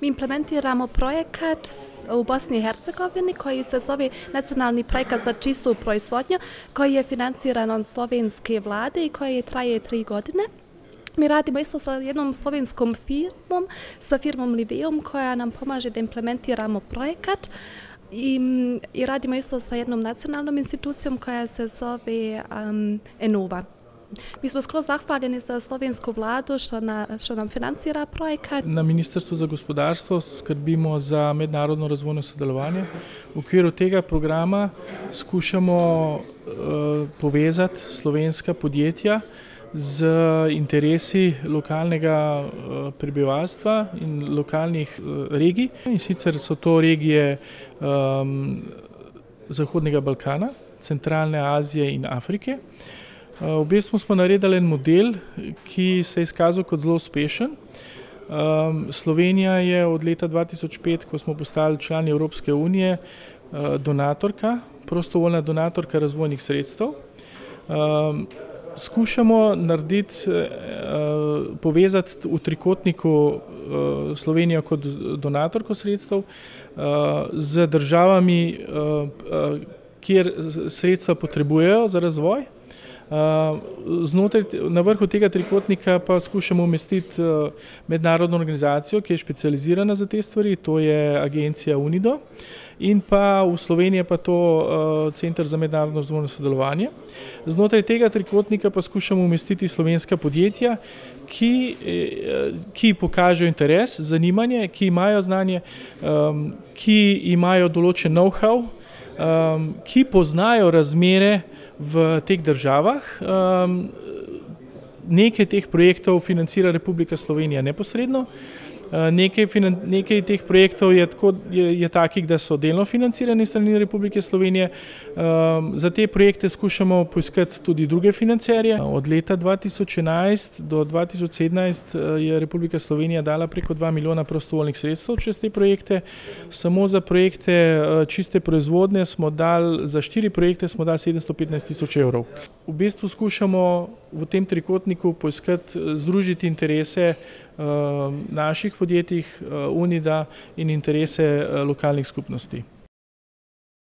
Mi implementiramo projekat u Bosni i Hercegovini koji se zove Nacionalni projekat za čistu proizvodnju, koji je financiran od slovenske vlade i koji traje 3 godine. Mi radimo isto sa jednom slovenskom firmom, sa firmom Liveum, koja nam pomaže da implementiramo projekat. I radimo isto sa jednom nacionalnom institucijom koja se zove Enova. Mi smo skroz zahvaljeni za slovensku vladu što nam financira projekat. Na Ministrstvu za gospodarstvo skrbimo za mednarodno razvojno sodelovanje. V okviru tega programa skušamo povezati slovenska podjetja z interesi lokalnega prebivalstva in lokalnih regij. In sicer so to regije Zahodnega Balkana, Centralne Azije in Afrike. V bistvu smo naredili en model, ki se je izkazal kot zelo uspešen. Slovenija je od leta 2005, ko smo postali člani Evropske unije, donatorka, prostovoljna donatorka razvojnih sredstev. Skušamo povezati v trikotniku Slovenijo kot donatorko sredstev z državami, kjer sredstva potrebujejo za razvoj. Na vrhu tega trikotnika pa skušamo umestiti mednarodno organizacijo, ki je specializirana za te stvari, to je agencija UNIDO, in pa v Sloveniji pa to Center za mednarodno razvojno sodelovanje. Znotraj tega trikotnika pa skušamo umestiti slovenska podjetja, ki pokažejo interes, zanimanje, ki imajo znanje, ki imajo določen know-how, ki poznajo razmere v teh državah. Nekaj teh projektov financira Republika Slovenija neposredno, nekaj teh projektov je takih, da so delno financirani strani Republike Slovenije. Za te projekte skušamo poiskati tudi druge financerje. Od leta 2011 do 2017 je Republika Slovenija dala preko 2 milijona prostovoljnih sredstev čez te projekte. Samo za projekte čiste proizvodnje smo dali, za 4 projekte smo dali 715 tisoč evrov. V bistvu skušamo v tem trikotniku poiskati, združiti interese naših podjetij, UNIDA in interese lokalnih skupnosti.